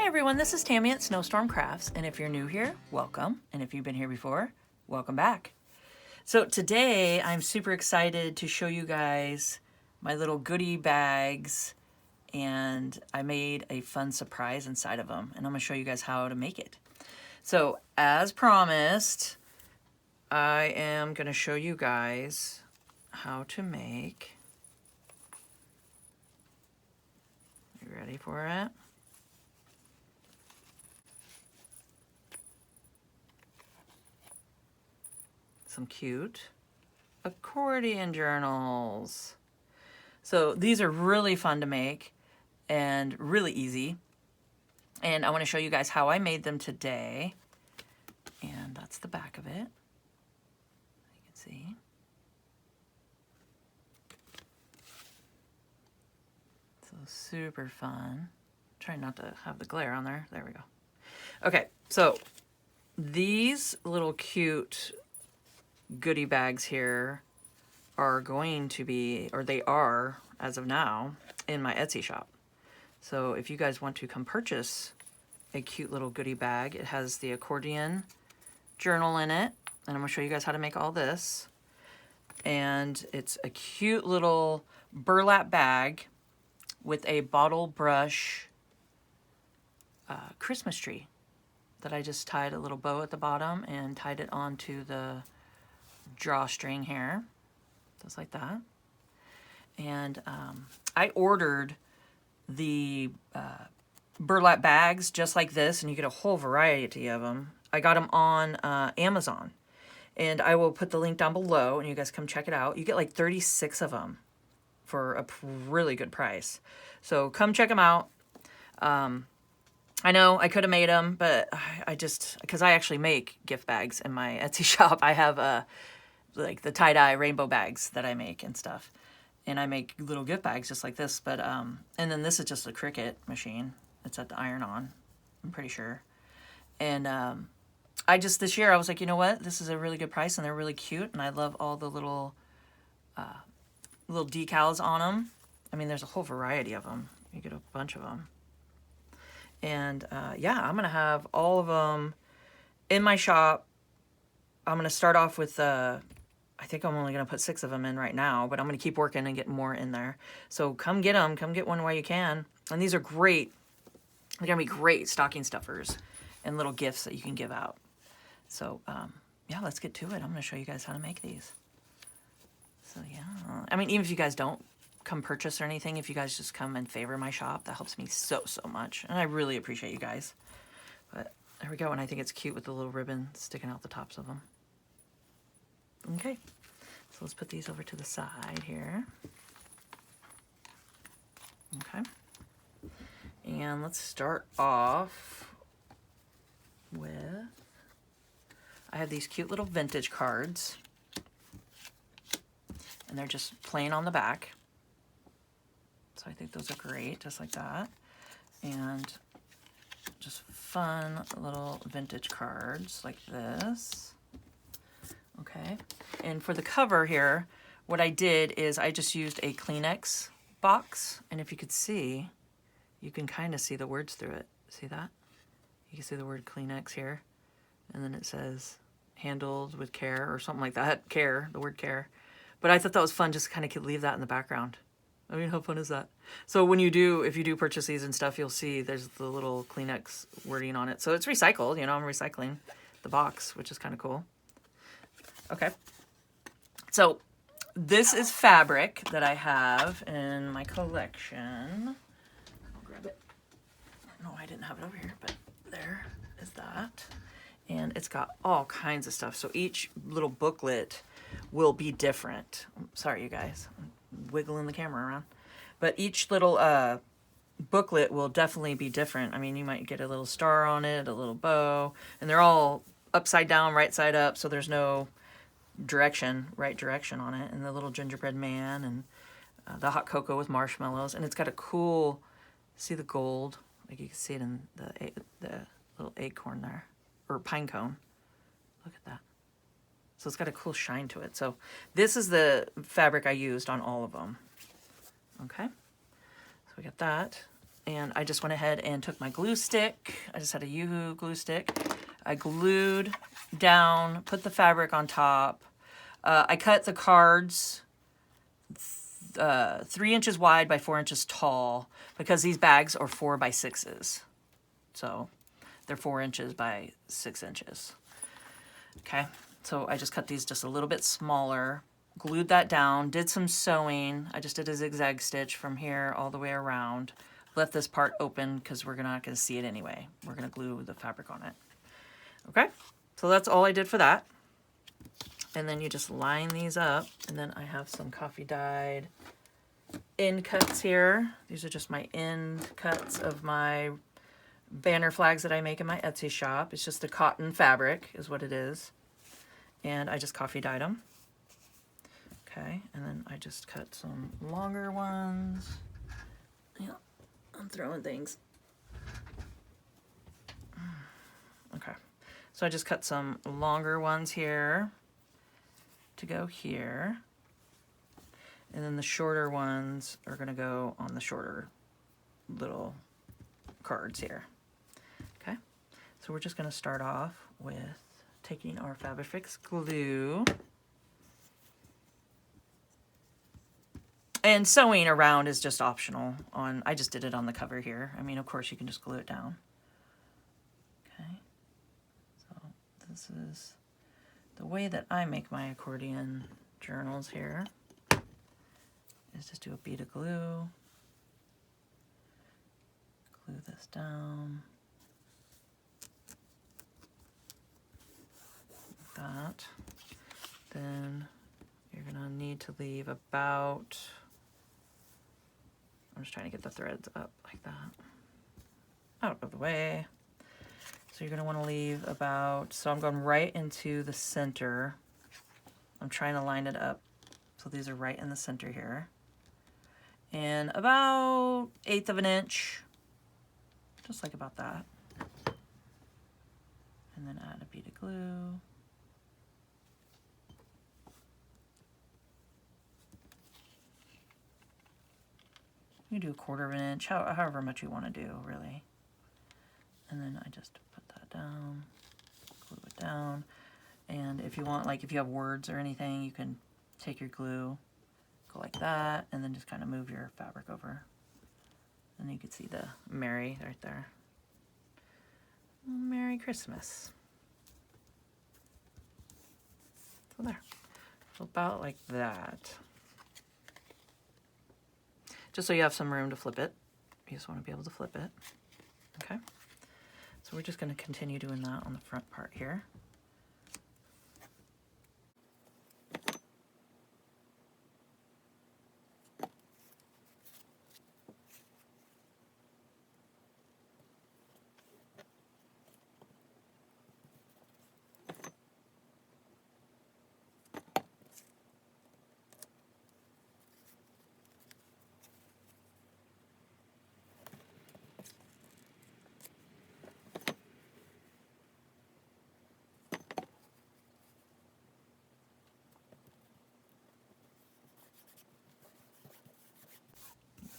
everyone, this is Tammy at Snowstorm Crafts, and if you're new here, welcome, and if you've been here before, welcome back. So today I'm super excited to show you guys my little goodie bags, and I made a fun surprise inside of them, and I'm going to show you guys how to make it. So as promised, I am going to show you guys how to make, you ready for it? Some cute accordion journals. So these are really fun to make and really easy. And I want to show you guys how I made them today. And that's the back of it. You can see. So super fun. Try not to have the glare on there. There we go. Okay, so these little cute goodie bags here are going to be, or they are as of now, in my Etsy shop. So if you guys want to come purchase a cute little goodie bag, it has the accordion journal in it, and I'm going to show you guys how to make all this. And it's a cute little burlap bag with a bottle brush Christmas tree that I just tied a little bow at the bottom and tied it onto the drawstring here, just like that. And I ordered the burlap bags just like this, and you get a whole variety of them. I got them on Amazon, and I will put the link down below, and you guys come check it out. You get like 36 of them for a really good price. So come check them out. I know I could have made them, but I just, because I actually make gift bags in my Etsy shop. I have like the tie-dye rainbow bags that I make and stuff. And I make little gift bags just like this. But and then this is just a Cricut machine. It's at the iron-on, I'm pretty sure. And I just, this year, I was like, you know what? This is a really good price, and they're really cute. And I love all the little decals on them. I mean, there's a whole variety of them. You get a bunch of them. And yeah, I'm going to have all of them in my shop. I'm going to start off with, I think I'm only going to put 6 of them in right now, but I'm going to keep working and get more in there. So come get them. Come get one while you can. And these are great. They're going to be great stocking stuffers and little gifts that you can give out. So yeah, let's get to it. I'm going to show you guys how to make these. So yeah, I mean, even if you guys don't come purchase or anything, if you guys just come and favor my shop, that helps me so much, and I really appreciate you guys. But there we go, and I think it's cute with the little ribbon sticking out the tops of them. Okay, so let's put these over to the side here. Okay, and let's start off with, I have these cute little vintage cards, and they're just plain on the back. So I think those are great, just like that. And just fun little vintage cards like this. Okay. And for the cover here, what I did is I just used a Kleenex box. And if you could see, you can kind of see the words through it. See that? You can see the word Kleenex here. And then it says handled with care or something like that. Care, the word care. But I thought that was fun, just kind of leave that in the background. I mean, how fun is that? So when you do, if you do purchase these and stuff, you'll see there's the little Kleenex wording on it. So it's recycled, you know, I'm recycling the box, which is kind of cool. Okay. So this is fabric that I have in my collection. I'll grab it. No, I didn't have it over here, but there is that. And it's got all kinds of stuff. So each little booklet will be different. Sorry, you guys. I'm wiggling the camera around. But each little booklet will definitely be different. I mean, you might get a little star on it, a little bow, and they're all upside down, right side up, so there's no right direction on it. And the little gingerbread man, and the hot cocoa with marshmallows. And it's got a cool, see the gold? Like you can see it in the little acorn there, or pine cone. Look at that. So it's got a cool shine to it. So this is the fabric I used on all of them. Okay. So we got that. And I just went ahead and took my glue stick. I just had a Yoo-hoo glue stick. I glued down, put the fabric on top. I cut the cards 3 inches wide by 4 inches tall because these bags are 4 by 6s. So they're 4 inches by 6 inches. Okay, so I just cut these just a little bit smaller, glued that down, did some sewing. I just did a zigzag stitch from here all the way around. Left this part open because we're not going to see it anyway. We're going to glue the fabric on it. Okay, so that's all I did for that. And then you just line these up, and then I have some coffee dyed end cuts here. These are just my end cuts of my banner flags that I make in my Etsy shop. It's just a cotton fabric is what it is. And I just coffee dyed them. Okay, and then I just cut some longer ones. Yeah, I'm throwing things. Okay, so I just cut some longer ones here to go here. And then the shorter ones are going to go on the shorter little cards here. Okay, so we're just going to start off with taking our Fabrifix glue and sewing around is just optional. I just did it on the cover here. I mean, of course, you can just glue it down. Okay, so this is the way that I make my accordion journals here. Is just do a bead of glue, glue this down, like that. Then you're gonna need to leave about, I'm just trying to get the threads up like that, out of the way. So you're gonna wanna leave about, so I'm going right into the center. I'm trying to line it up. So these are right in the center here. And about 1/8 of an inch, just like about that. And then add a bead of glue. You do 1/4 of an inch, however much you want to do, really. And then I just put that down, glue it down. And if you want, like if you have words or anything, you can take your glue, go like that, and then just kind of move your fabric over. And you can see the Merry right there. Merry Christmas. So there. So about like that. Just so you have some room to flip it. You just want to be able to flip it. Okay. So we're just going to continue doing that on the front part here.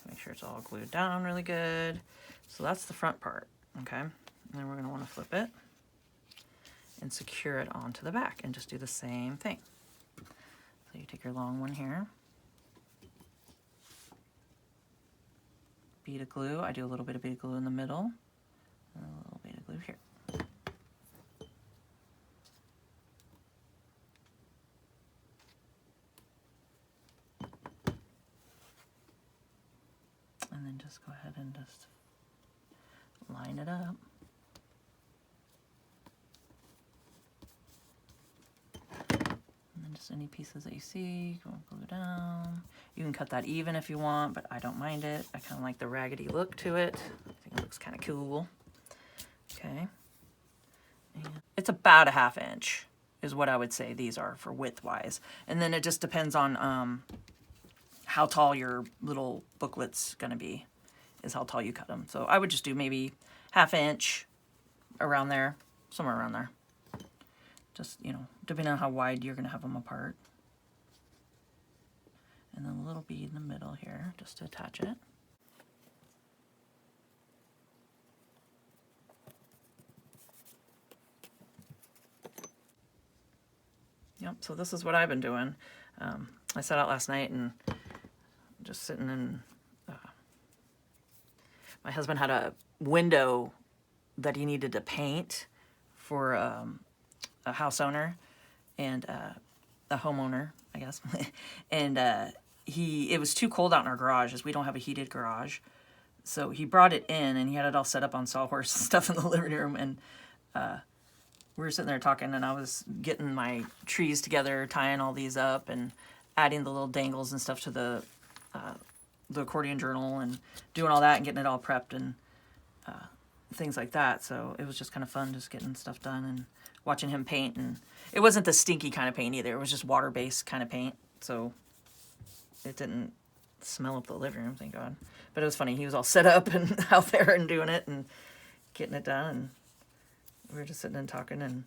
Make sure it's all glued down really good. So that's the front part, okay? And then we're gonna wanna flip it and secure it onto the back and just do the same thing. So you take your long one here, bead of glue. I do a little bit of bead of glue in the middle, and a little bead of glue here. And then just go ahead and just line it up. And then just any pieces that you see, go glue down. You can cut that even if you want, but I don't mind it. I kind of like the raggedy look to it. I think it looks kind of cool. Okay. And it's about a 1/2 inch is what I would say these are for width-wise. And then it just depends on how tall your little booklet's gonna be, is how tall you cut them. So I would just do maybe 1/2 inch around there, somewhere around there. Just, you know, depending on how wide you're gonna have them apart. And then a little bead in the middle here, just to attach it. So this is what I've been doing. I sat out last night and just sitting in, my husband had a window that he needed to paint for a house owner and a homeowner, I guess. And it was too cold out in our garage, as we don't have a heated garage. So he brought it in, and he had it all set up on sawhorse and stuff in the living room. And we were sitting there talking, and I was getting my trees together, tying all these up, and adding the little dangles and stuff to the accordion journal, and doing all that, and getting it all prepped and things like that. So it was just kind of fun, just getting stuff done and watching him paint. And it wasn't the stinky kind of paint either. It was just water-based kind of paint. So it didn't smell up the living room, thank God. But it was funny. He was all set up and out there and doing it and getting it done. And we were just sitting and talking and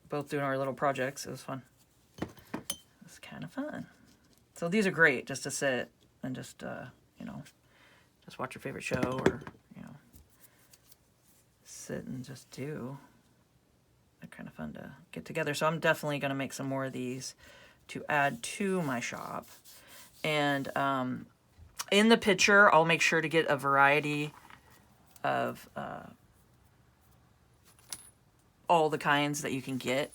both doing our little projects. It was fun. It was kind of fun. So these are great just to sit and just, you know, just watch your favorite show, or, you know, sit and just do. They're kind of fun to get together. So I'm definitely going to make some more of these to add to my shop. And in the picture, I'll make sure to get a variety of all the kinds that you can get.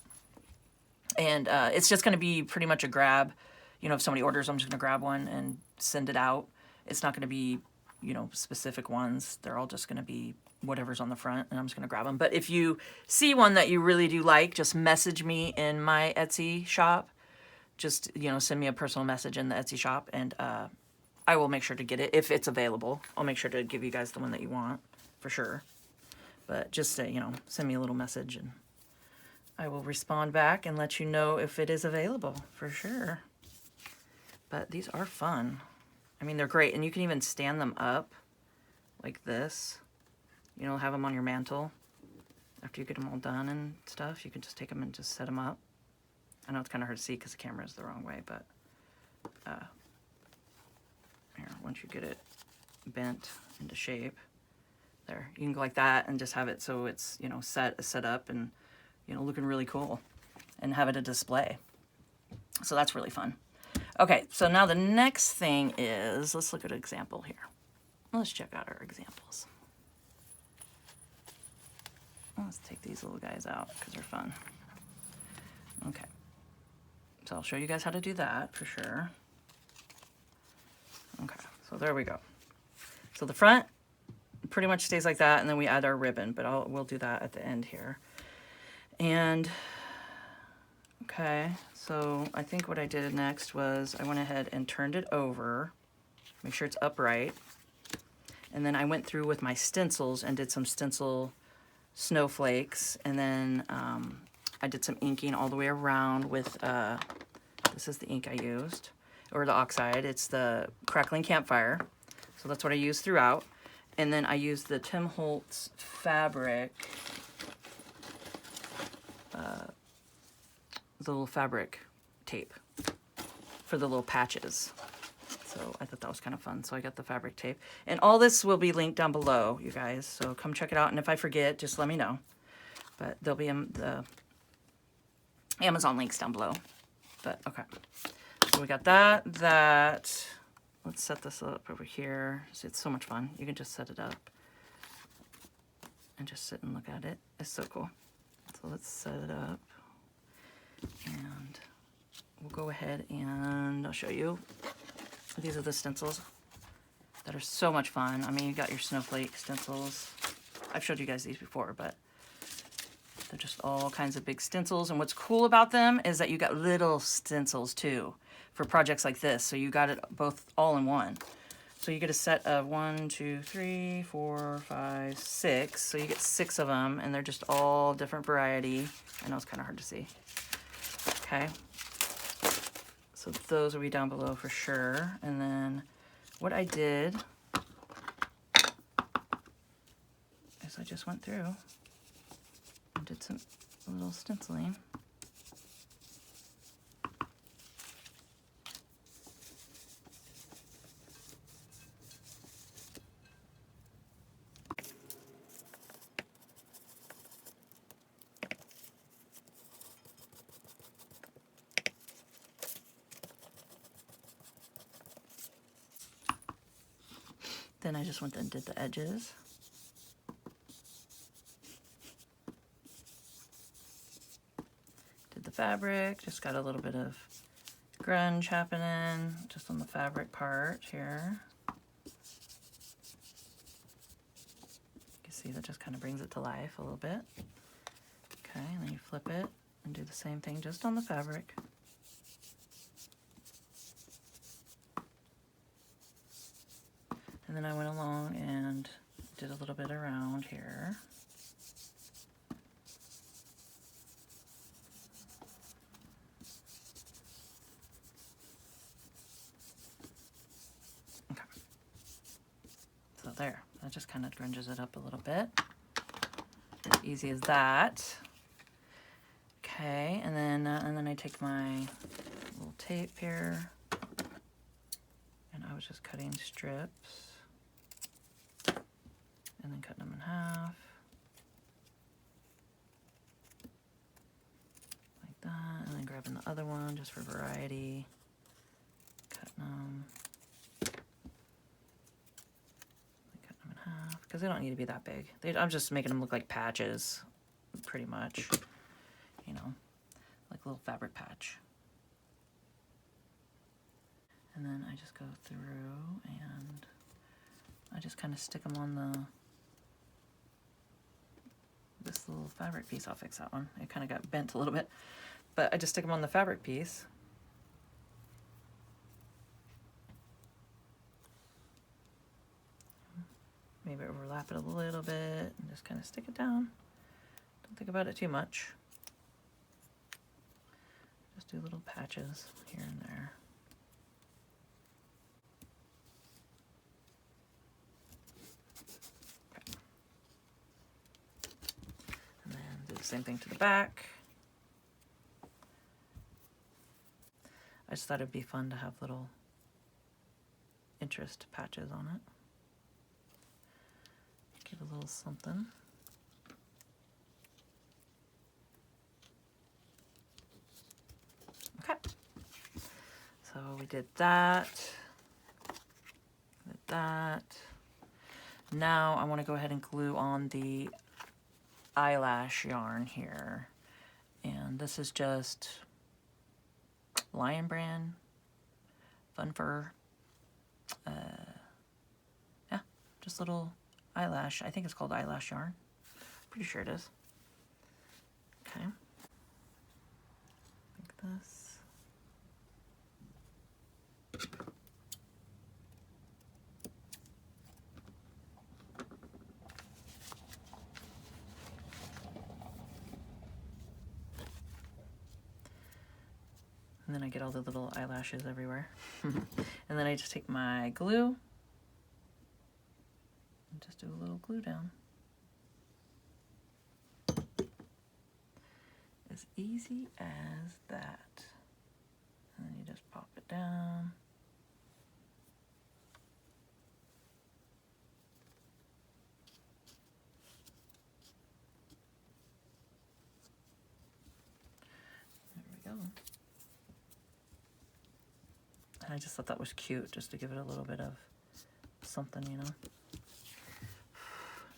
And it's just going to be pretty much a grab. You know, if somebody orders, I'm just going to grab one and send it out. It's not going to be, you know, specific ones. They're all just going to be whatever's on the front, and I'm just going to grab them. But if you see one that you really do like, just message me in my Etsy shop. Just, you know, send me a personal message in the Etsy shop, and I will make sure to get it if it's available. I'll make sure to give you guys the one that you want, for sure. But just, you know, send me a little message, and I will respond back and let you know if it is available, for sure. But these are fun. I mean, they're great, and you can even stand them up like this. You know, have them on your mantle. After you get them all done and stuff, you can just take them and just set them up. I know it's kind of hard to see because the camera is the wrong way, but here, once you get it bent into shape, there, you can go like that and just have it so it's, you know, set up and, you know, looking really cool, and have it a display. So that's really fun. Okay, so now the next thing is, let's look at an example here. Let's check out our examples. Let's take these little guys out because they're fun. Okay. So I'll show you guys how to do that for sure. Okay, so there we go. So the front pretty much stays like that, and then we add our ribbon, but we'll do that at the end here. And okay, so I think what I did next was I went ahead and turned it over, make sure it's upright, and then I went through with my stencils and did some stencil snowflakes, and then I did some inking all the way around with, this is the ink I used, or the oxide. It's the Crackling Campfire. So that's what I used throughout. And then I used the Tim Holtz fabric, the little fabric tape for the little patches. So I thought that was kind of fun. So I got the fabric tape. And all this will be linked down below, you guys. So come check it out. And if I forget, just let me know. But they'll be in the Amazon links down below. But okay. So we got that. Let's set this up over here. See, it's so much fun. You can just set it up and just sit and look at it. It's so cool. So let's set it up. And we'll go ahead and I'll show you. These are the stencils that are so much fun. I mean, you got your snowflake stencils. I've showed you guys these before, but they're just all kinds of big stencils. And what's cool about them is that you got little stencils too for projects like this. So you got it both all in one. So you get a set of 1, 2, 3, 4, 5, 6. So you get 6 of them, and they're just all different variety. I know it's kind of hard to see. Okay. So those will be down below for sure. And then what I did is I just went through and did some little stenciling. Then I just went and did the edges. Did the fabric, just got a little bit of grunge happening just on the fabric part here. You can see that just kind of brings it to life a little bit. Okay, and then you flip it and do the same thing just on the fabric. And then I went along and did a little bit around here. Okay. So there, that just kind of grunges it up a little bit. Easy as that. Okay, and then I take my little tape here, and I was just cutting strips. And then cutting them in half. Like that. And then grabbing the other one just for variety. Cutting them. Cutting them in half. Because they don't need to be that big. I'm just making them look like patches. Pretty much. You know. Like a little fabric patch. And then I just go through and I just kind of stick them on this little fabric piece. I'll fix that one. It kind of got bent a little bit, but I just stick them on the fabric piece. Maybe overlap it a little bit and just kind of stick it down. Don't think about it too much. Just do little patches here and there. Same thing to the back. I just thought it'd be fun to have little interest patches on it. Give a little something. Okay. So we did that. Did that. Now I want to go ahead and glue on the eyelash yarn here, and this is just Lion Brand Fun Fur. Yeah, just little eyelash. I think it's called eyelash yarn. Pretty sure it is. Okay, like this. And then I get all the little eyelashes everywhere. And then I just take my glue and just do a little glue down. As easy as that. And then you just pop it down. There we go. And I just thought that was cute, just to give it a little bit of something, you know.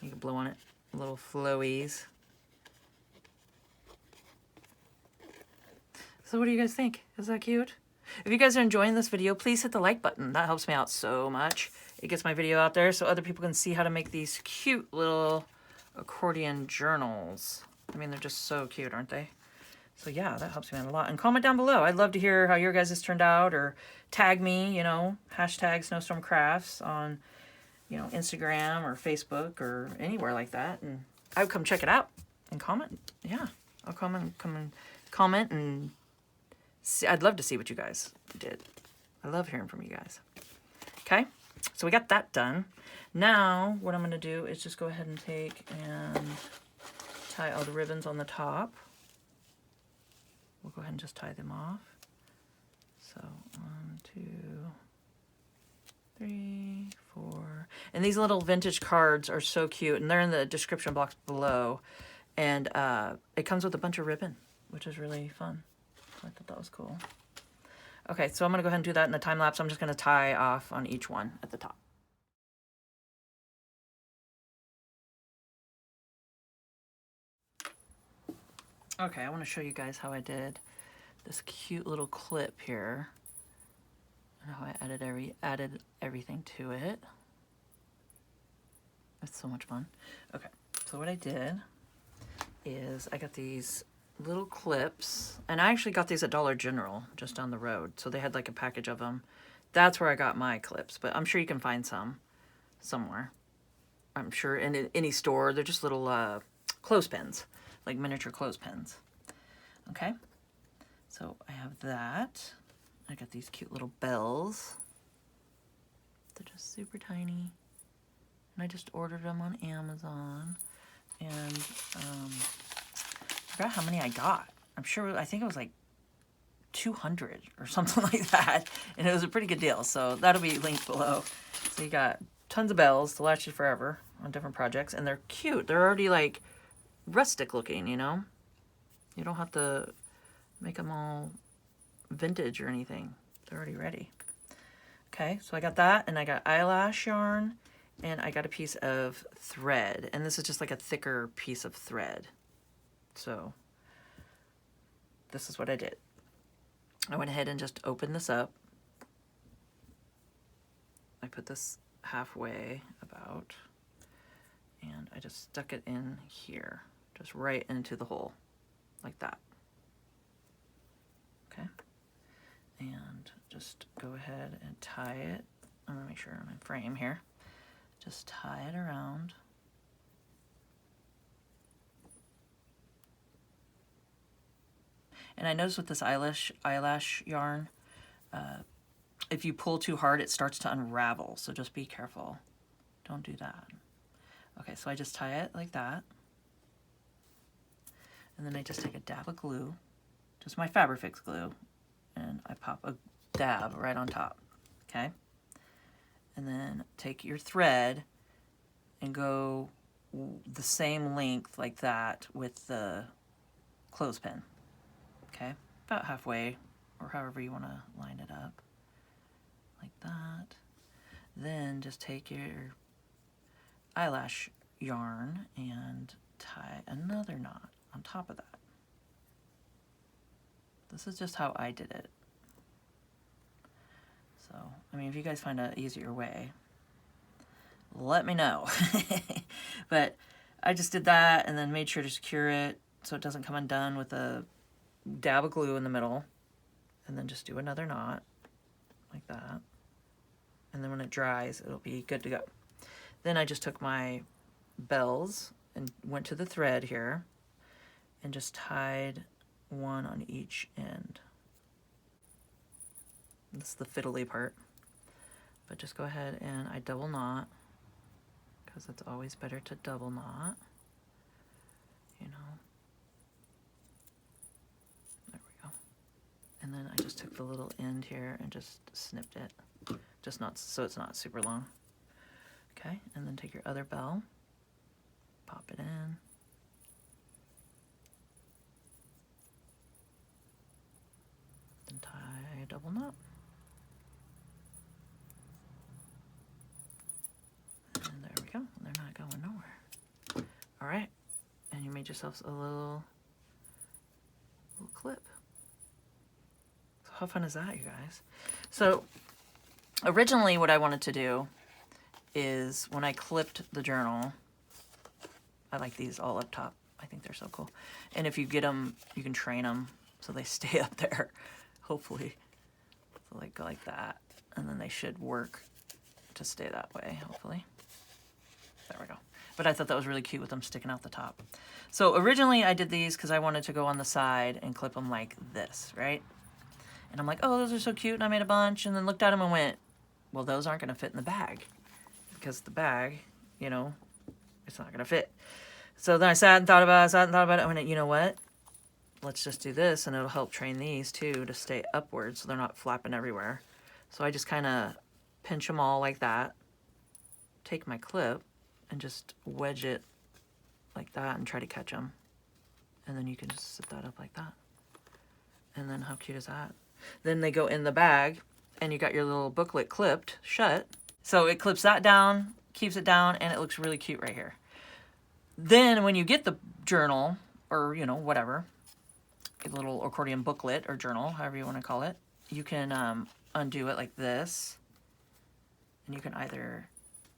You can blow on it, little flowies. So what do you guys think? Is that cute? If you guys are enjoying this video, please hit the like button. That helps me out so much. It gets my video out there so other people can see how to make these cute little accordion journals. I mean, they're just so cute, aren't they? So yeah, that helps me out a lot. And comment down below. I'd love to hear how your guys' turned out, or tag me, you know, hashtag Snowstorm Crafts on, you know, Instagram or Facebook or anywhere like that. And I would come check it out and comment. Yeah, I'll come and comment and see. I'd love to see what you guys did. I love hearing from you guys. Okay, so we got that done. Now what I'm going to do is just go ahead and take and tie all the ribbons on the top. We'll go ahead and just tie them off. So 1, 2, 3, 4. And these little vintage cards are so cute, and they're in the description box below. And it comes with a bunch of ribbon, which is really fun. So I thought that was cool. Okay, so I'm going to go ahead and do that in the time lapse. I'm just going to tie off on each one at the top. Okay, I want to show you guys how I did this cute little clip here. And how I added everything to it. It's so much fun. Okay, so what I did is I got these little clips, and I actually got these at Dollar General just down the road. So they had like a package of them. That's where I got my clips, but I'm sure you can find some somewhere. I'm sure in any store. They're just little clothespins, like miniature clothespins. Okay, so I have that. I got these cute little bells. They're just super tiny. And I just ordered them on Amazon. And I forgot how many I got. I think it was like 200 or something like that. And it was a pretty good deal. So that'll be linked below. So you got tons of bells to last you forever on different projects. And they're cute. They're already like rustic looking, you know? You don't have to make them all vintage or anything. They're already ready. Okay, so I got that, and I got eyelash yarn, and I got a piece of thread. And this is just like a thicker piece of thread. So this is what I did. I went ahead and just opened this up. I put this halfway about, and I just stuck it in here, just right into the hole, like that. Okay, and just go ahead and tie it. I'm gonna make sure I'm in frame here. Just tie it around. And I noticed with this eyelash yarn, if you pull too hard, it starts to unravel. So just be careful. Don't do that. Okay, so I just tie it like that. And then I just take a dab of glue, just my Fabrifix glue, and I pop a dab right on top, okay? And then take your thread and go the same length like that with the clothespin, okay? About halfway, or however you want to line it up, like that. Then just take your eyelash yarn and tie another knot on top of that. This is just how I did it. So, I mean, if you guys find an easier way, let me know. But I just did that and then made sure to secure it so it doesn't come undone with a dab of glue in the middle. And then just do another knot like that. And then when it dries, it'll be good to go. Then I just took my bells and went to the thread here and just tied one on each end. This is the fiddly part. But just go ahead and I double knot, because it's always better to double knot, you know. There we go. And then I just took the little end here and just snipped it. Just not so it's not super long. Okay, and then take your other bell, pop it in. Then tie a double knot. And there we go. They're not going nowhere. All right, and you made yourselves a little clip. So how fun is that, you guys? So originally what I wanted to do is when I clipped the journal, I like these all up top. I think they're so cool. And if you get them, you can train them so they stay up there, hopefully. So like go like that, and then they should work to stay that way, hopefully. There we go. But I thought that was really cute with them sticking out the top. So originally I did these because I wanted to go on the side and clip them like this, right? And I'm like, oh, those are so cute, and I made a bunch, and then looked at them and went, well, those aren't going to fit in the bag, because the bag, you know, it's not going to fit. So then I sat and thought about it, I went, you know what? Let's just do this, and it'll help train these, too, to stay upwards so they're not flapping everywhere. So I just kind of pinch them all like that, take my clip, and just wedge it like that and try to catch them. And then you can just sit that up like that. And then how cute is that? Then they go in the bag, and you got your little booklet clipped shut. So it clips that down, keeps it down, and it looks really cute right here. Then when you get the journal, or, you know, whatever, a little accordion booklet or journal, however you want to call it, you can undo it like this. And you can either,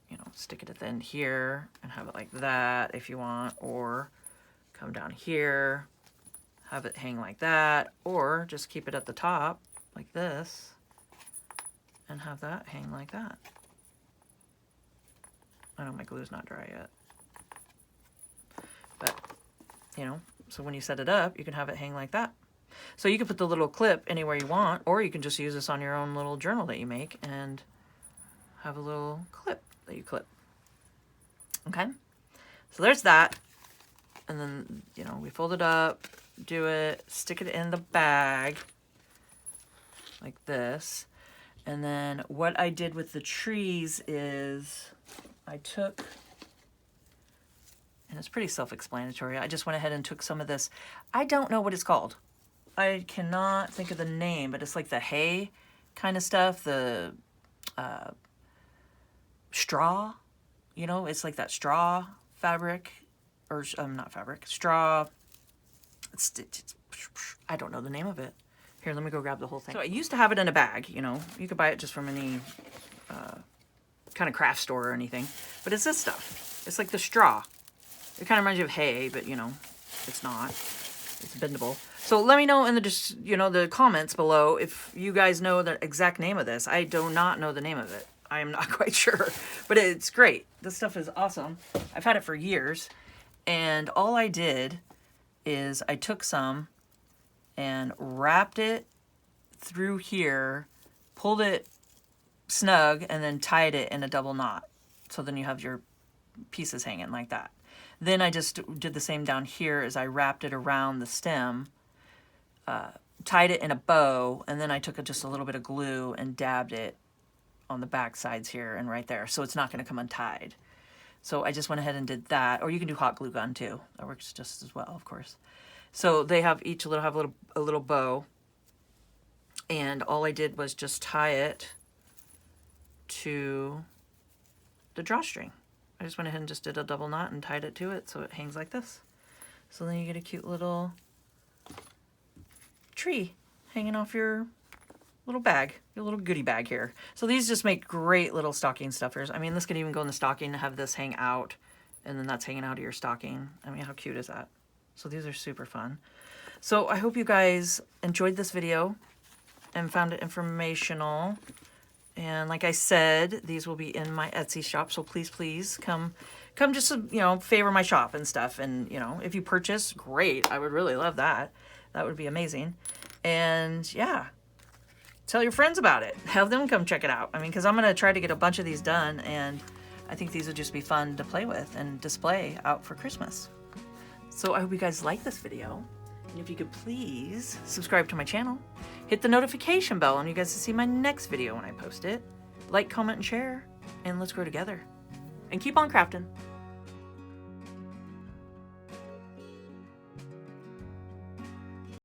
you know, stick it at the end here and have it like that if you want, or come down here, have it hang like that, or just keep it at the top like this and have that hang like that. I know my glue's not dry yet. But, you know, so when you set it up, you can have it hang like that. So you can put the little clip anywhere you want, or you can just use this on your own little journal that you make and have a little clip that you clip. Okay, so there's that. And then, you know, we fold it up, do it, stick it in the bag like this. And then what I did with the trees is I took, and it's pretty self-explanatory, I just went ahead and took some of this. I don't know what it's called. I cannot think of the name, but it's like the hay kind of stuff, the straw, you know, it's like that straw fabric, or not fabric, straw, I don't know the name of it. Here, let me go grab the whole thing. So I used to have it in a bag, you know, you could buy it just from any kind of craft store or anything, but it's this stuff. It's like the straw. It kind of reminds you of hay, but you know, it's not. It's bendable. So let me know in the, you know, the comments below if you guys know the exact name of this. I do not know the name of it. I am not quite sure, but it's great. This stuff is awesome. I've had it for years, and all I did is I took some and wrapped it through here, pulled it snug, and then tied it in a double knot. So then you have your pieces hanging like that. Then I just did the same down here as I wrapped it around the stem, tied it in a bow, and then I took just a little bit of glue and dabbed it on the back sides here and right there, so it's not going to come untied. So I just went ahead and did that, or you can do hot glue gun too. That works just as well, of course. So they have each have a little bow, and all I did was just tie it to the drawstring. I just went ahead and just did a double knot and tied it to it so it hangs like this. So then you get a cute little tree hanging off your little bag, your little goodie bag here. So these just make great little stocking stuffers. I mean, this could even go in the stocking, have this hang out, and then that's hanging out of your stocking. I mean, how cute is that? So these are super fun. So I hope you guys enjoyed this video and found it informational. And like I said, these will be in my Etsy shop. So please, please come just, you know, favor my shop and stuff. And, you know, if you purchase, great. I would really love that. That would be amazing. And yeah, tell your friends about it. Have them come check it out. I mean, because I'm going to try to get a bunch of these done. And I think these would just be fun to play with and display out for Christmas. So I hope you guys like this video. And if you could please subscribe to my channel, hit the notification bell, and you guys will see my next video when I post it. Like, comment, and share, and let's grow together. And keep on crafting.